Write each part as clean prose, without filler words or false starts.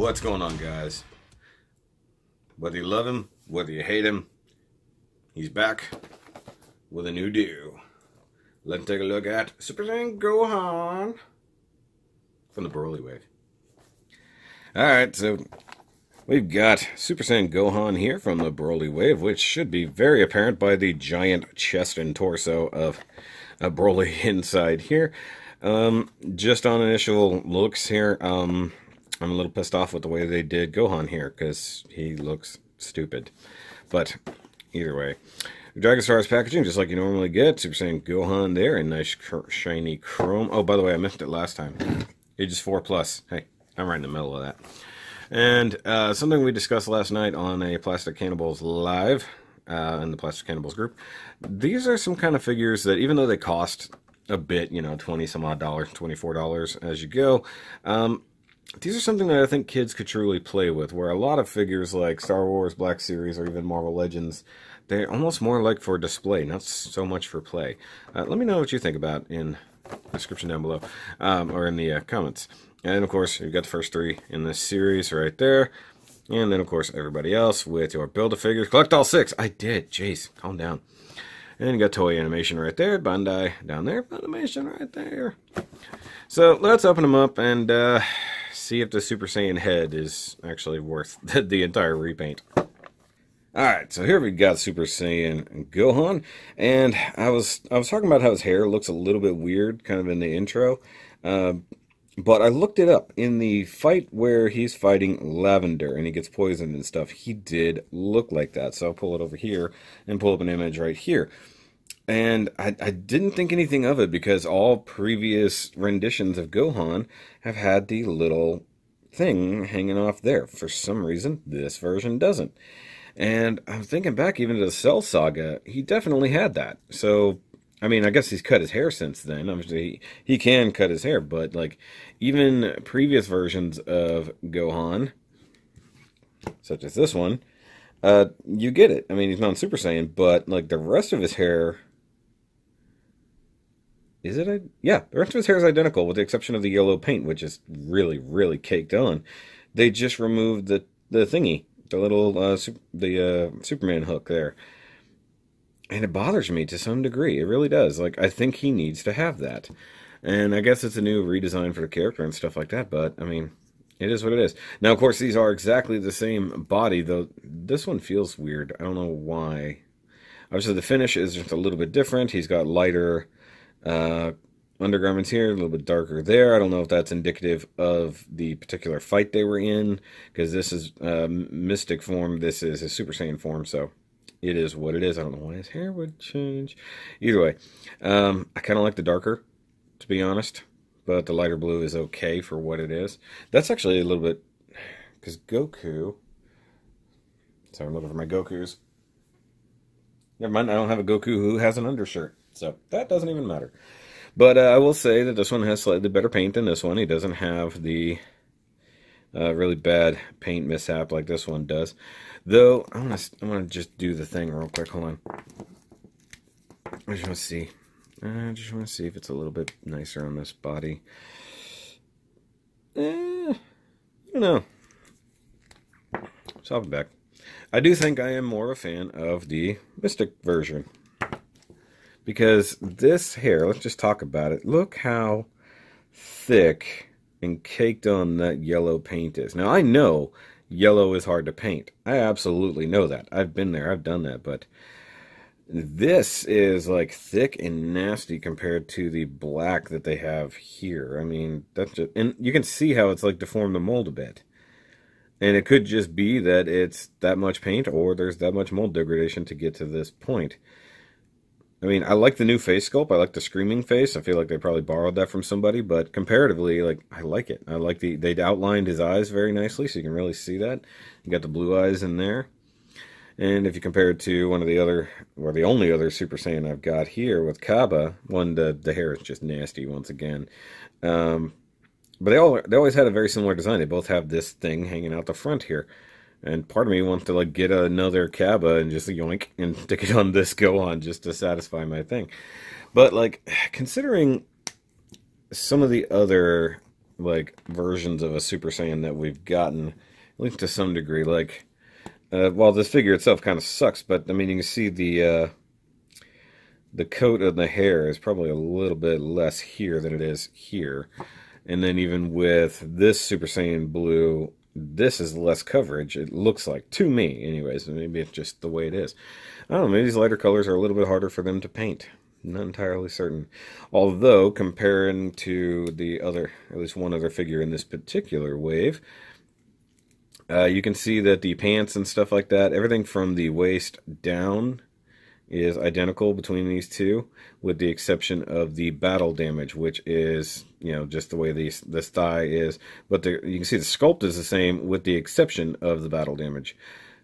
What's going on, guys? Whether you love him, whether you hate him, he's back with a new do. Let's take a look at Super Saiyan Gohan from the Broly wave. Alright, so we've got Super Saiyan Gohan here from the Broly wave, which should be very apparent by the giant chest and torso of Broly inside here. Just on initial looks here, I'm a little pissed off with the way they did Gohan here, because he looks stupid. But, either way. Dragon Stars packaging, just like you normally get. Super Saiyan Gohan there, in nice shiny chrome. Oh, by the way, I missed it last time. Ages 4+. Hey, I'm right in the middle of that. And something we discussed last night on a Plastic Cannibals Live, in the Plastic Cannibals group. These are some kind of figures that, even though they cost a bit, you know, $20 some odd, $24 as you go, these are something that I think kids could truly play with, where a lot of figures like Star Wars, Black Series, or even Marvel Legends, they're almost more like for display, not so much for play. Let me know what you think about in the description down below, or in the comments. And of course, you've got the first three in this series right there. And then, of course, everybody else with your Build-A-Figures. Collect all 6! I did! Jeez, calm down. And you got Toei Animation right there, Bandai down there, Funimation right there. So, let's open them up and see if the Super Saiyan head is actually worth the entire repaint. Alright, so here we got Super Saiyan Gohan, and I was talking about how his hair looks a little bit weird, kind of in the intro, but I looked it up. In the fight where he's fighting Lavender and he gets poisoned and stuff, he did look like that. So I'll pull it over here and pull up an image right here. And I didn't think anything of it because all previous renditions of Gohan have had the little thing hanging off there. For some reason, this version doesn't. And I'm thinking back even to the Cell Saga, he definitely had that. So, I mean, I guess he's cut his hair since then. Obviously, he can cut his hair, but, like, even previous versions of Gohan, such as this one, you get it. I mean, he's not Super Saiyan, but, like, the rest of his hair... Is it? Yeah, the rest of his hair is identical, with the exception of the yellow paint, which is really, really caked on. They just removed the thingy, the little Superman hook there. And it bothers me to some degree. It really does. Like, I think he needs to have that. And I guess it's a new redesign for the character and stuff like that, but, I mean, it is what it is. Now, of course, these are exactly the same body, though this one feels weird. I don't know why. Obviously, the finish is just a little bit different. He's got lighter undergarments here, a little bit darker there. I don't know if that's indicative of the particular fight they were in, because this is Mystic form, this is his Super Saiyan form, so it is what it is. I don't know why his hair would change. Either way, I kind of like the darker, to be honest, but the lighter blue is okay for what it is. That's actually a little bit, because Goku, sorry, I'm looking for my Gokus. Never mind, I don't have a Goku who has an undershirt. So, that doesn't even matter. But I will say that this one has slightly better paint than this one. He doesn't have the really bad paint mishap like this one does. Though, I want to just do the thing real quick. Hold on. I just want to see. If it's a little bit nicer on this body. I don't know. So I'll be back. I do think I am more of a fan of the Mystic version. Because this hair, let's just talk about it. Look how thick and caked on that yellow paint is. Now, I know yellow is hard to paint. I absolutely know that. I've been there. I've done that. But this is, like, thick and nasty compared to the black that they have here. I mean, that's just... And you can see how it's, like, deformed the mold a bit. And it could just be that it's that much paint or there's that much mold degradation to get to this point. I mean, I like the new face sculpt. I like the screaming face. I feel like they probably borrowed that from somebody, but comparatively, like, I like it. I like they outlined his eyes very nicely, so you can really see that. You got the blue eyes in there. And if you compare it to one of the other, or the only other Super Saiyan I've got here with Kaba, the hair is just nasty once again. But they always had a very similar design. They both have this thing hanging out the front here. And part of me wants to, like, get another Kaba and just yoink and stick it on this Gohan just to satisfy my thing. But, like, considering some of the other like versions of a Super Saiyan that we've gotten, at least to some degree. Like, well, this figure itself kind of sucks, but I mean, you can see the coat of the hair is probably a little bit less here than it is here. And then even with this Super Saiyan Blue, this is less coverage, it looks like, to me anyways. Maybe it's just the way it is. I don't know, maybe these lighter colors are a little bit harder for them to paint. Not entirely certain. Although, comparing to the other, at least one other figure in this particular wave, you can see that the pants and stuff like that, everything from the waist down is identical between these two, with the exception of the battle damage, which is, you know, just the way this thigh is. But you can see the sculpt is the same, with the exception of the battle damage.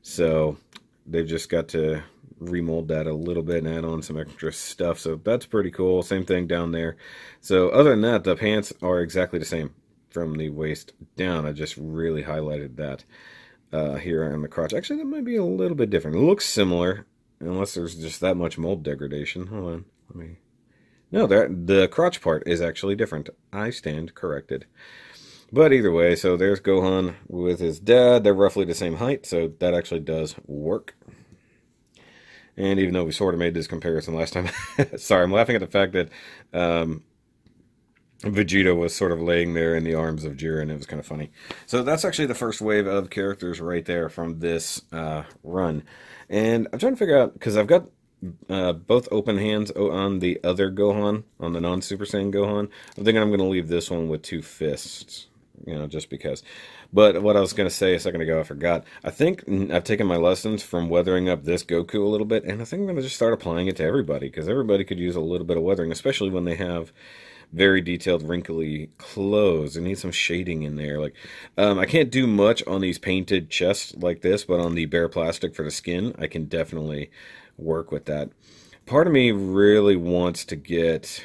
So they've just got to remold that a little bit and add on some extra stuff. So that's pretty cool. Same thing down there. So other than that, the pants are exactly the same from the waist down. I just really highlighted that here on the crotch. Actually, that might be a little bit different. It looks similar, unless there's just that much mold degradation. Hold on. No, the crotch part is actually different. I stand corrected. But either way, so there's Gohan with his dad. They're roughly the same height, so that actually does work. And even though we sort of made this comparison last time, sorry, I'm laughing at the fact that Vegeta was sort of laying there in the arms of Jiren, and it was kind of funny. So that's actually the first wave of characters right there from this run. And I'm trying to figure out, because I've got both open hands on the other Gohan, on the non-Super Saiyan Gohan. I'm thinking I'm going to leave this one with 2 fists, you know, just because. But what I was going to say a second ago, I forgot. I think I've taken my lessons from weathering up this Goku a little bit, and I think I'm going to just start applying it to everybody, because everybody could use a little bit of weathering, especially when they have very detailed, wrinkly clothes. They need some shading in there. Like, I can't do much on these painted chests like this, but on the bare plastic for the skin, I can definitely work with that. Part of me really wants to get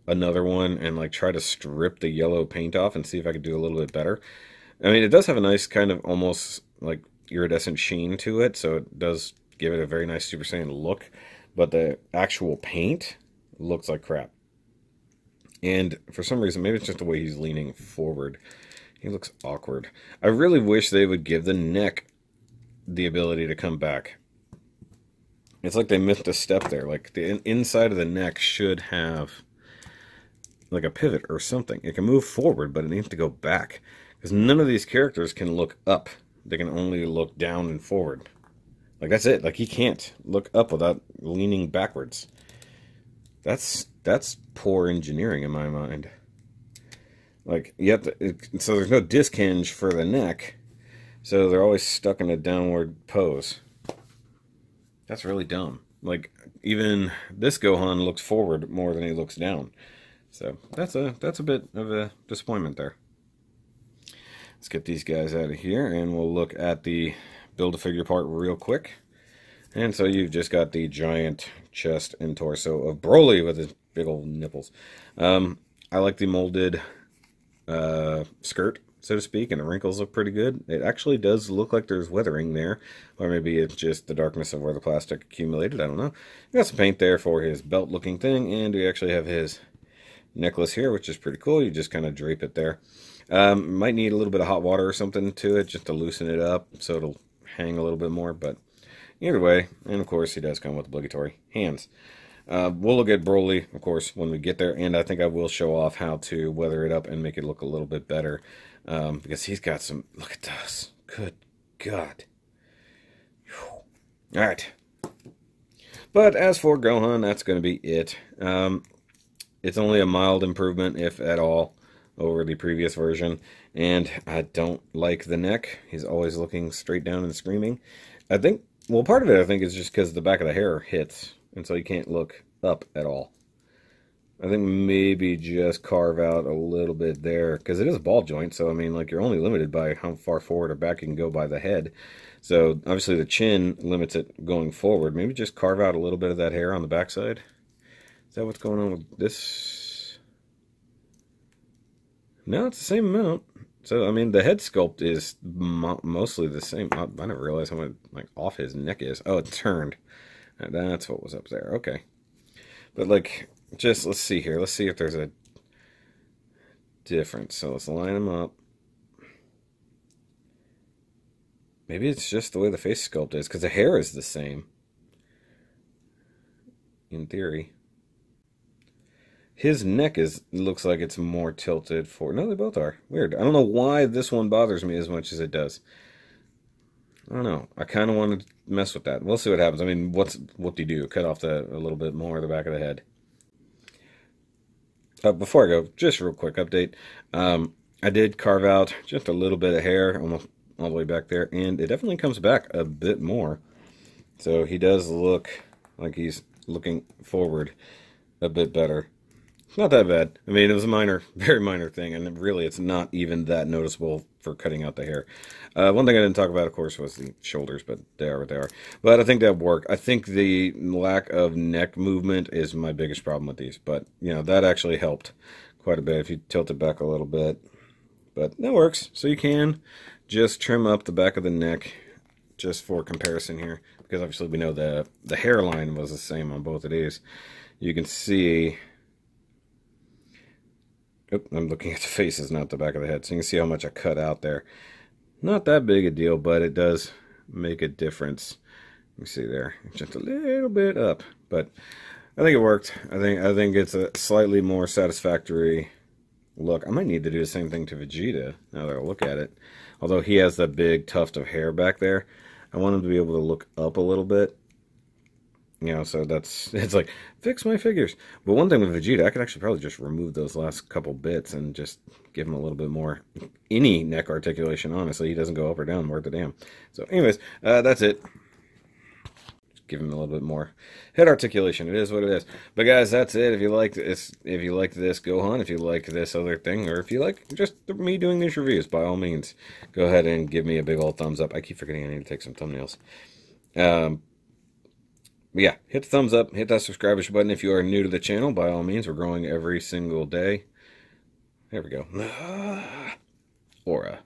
another one and like try to strip the yellow paint off and see if I could do a little bit better. I mean, it does have a nice kind of almost like iridescent sheen to it, so it does give it a very nice Super Saiyan look, but the actual paint looks like crap. And for some reason, maybe it's just the way he's leaning forward, he looks awkward. I really wish they would give the neck the ability to come back. It's like they missed a step there. Like, the inside of the neck should have like a pivot or something. It can move forward, but it needs to go back. Because none of these characters can look up. They can only look down and forward. Like, that's it. Like, he can't look up without leaning backwards. That's poor engineering in my mind. Like, you have to, so there's no disc hinge for the neck. So they're always stuck in a downward pose. That's really dumb. Like, even this Gohan looks forward more than he looks down. So that's a bit of a disappointment there. Let's get these guys out of here, and we'll look at the Build-A-Figure part real quick. And so you've just got the giant chest and torso of Broly with his big old nipples. I like the molded skirt, so to speak, and the wrinkles look pretty good. It actually does look like there's weathering there, or maybe it's just the darkness of where the plastic accumulated. I don't know. We got some paint there for his belt-looking thing, and we actually have his necklace here, which is pretty cool. You just kind of drape it there. Might need a little bit of hot water or something to it just to loosen it up so it'll hang a little bit more, but either way, and of course he does come with obligatory hands. We'll look at Broly, of course, when we get there, and I think I will show off how to weather it up and make it look a little bit better, because he's got some, look at this, good God. Alright. But as for Gohan, that's going to be it. It's only a mild improvement, if at all, over the previous version, and I don't like the neck. He's always looking straight down and screaming. I think, well, part of it I think is just because the back of the hair hits, and so you can't look up at all. I think maybe just carve out a little bit there, because it is a ball joint, so I mean, like, you're only limited by how far forward or back you can go by the head. So obviously the chin limits it going forward. Maybe just carve out a little bit of that hair on the backside. Is that what's going on with this? No, it's the same amount. So, I mean, the head sculpt is mostly the same. I never realized how much, like, off his neck is. Oh, it turned. That's what was up there. Okay. But, like, just, let's see here. Let's see if there's a different. So let's line them up. Maybe it's just the way the face sculpt is, because the hair is the same. In theory. His neck looks like it's more tilted forward. No, they both are. Weird. I don't know why this one bothers me as much as it does. I don't know. I kind of want to mess with that. We'll see what happens. I mean, what do you do? Cut off a little bit more of the back of the head. Before I go, just a real quick update. I did carve out just a little bit of hair almost all the way back there, and it definitely comes back a bit more. So he does look like he's looking forward a bit better. It's not that bad. I mean, it was a minor, very minor thing, and really it's not even that noticeable for cutting out the hair. One thing I didn't talk about, of course, was the shoulders, but they are what they are. But I think that worked. I think the lack of neck movement is my biggest problem with these, but, you know, that actually helped quite a bit if you tilt it back a little bit. But that works. So you can just trim up the back of the neck just for comparison here, because obviously we know the hairline was the same on both of these. You can see... Oop, I'm looking at the faces, not the back of the head. So you can see how much I cut out there. Not that big a deal, but it does make a difference. You see there, just a little bit up. But I think it worked. I think it's a slightly more satisfactory look. I might need to do the same thing to Vegeta, now that I look at it. Although he has that big tuft of hair back there, I want him to be able to look up a little bit. You know, so it's like, fix my figures. But one thing with Vegeta, I could actually probably just remove those last couple bits and just give him a little bit more, any neck articulation, honestly. He doesn't go up or down, worth a damn. So anyways, that's it. Just give him a little bit more head articulation. It is what it is. But guys, that's it. If you liked this Gohan, if you liked this other thing, or if you like just me doing these reviews, by all means, go ahead and give me a big old thumbs up. I keep forgetting I need to take some thumbnails. Yeah, hit the thumbs up, hit that subscribe button if you are new to the channel. By all means, we're growing every single day. There we go. Aura.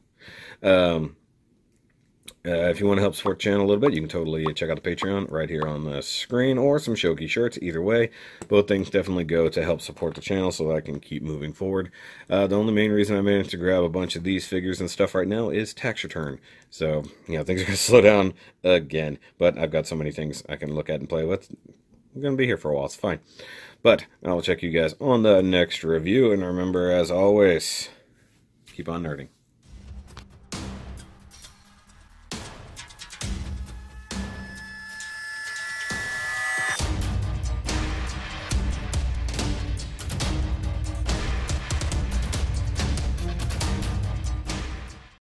If you want to help support the channel a little bit, you can totally check out the Patreon right here on the screen, or some Shoky shirts. Either way, both things definitely go to help support the channel so that I can keep moving forward. The only main reason I managed to grab a bunch of these figures and stuff right now is tax return. So, you know, things are going to slow down again. But I've got so many things I can look at and play with. I'm going to be here for a while. It's fine. But I'll check you guys on the next review. And remember, as always, keep on nerding.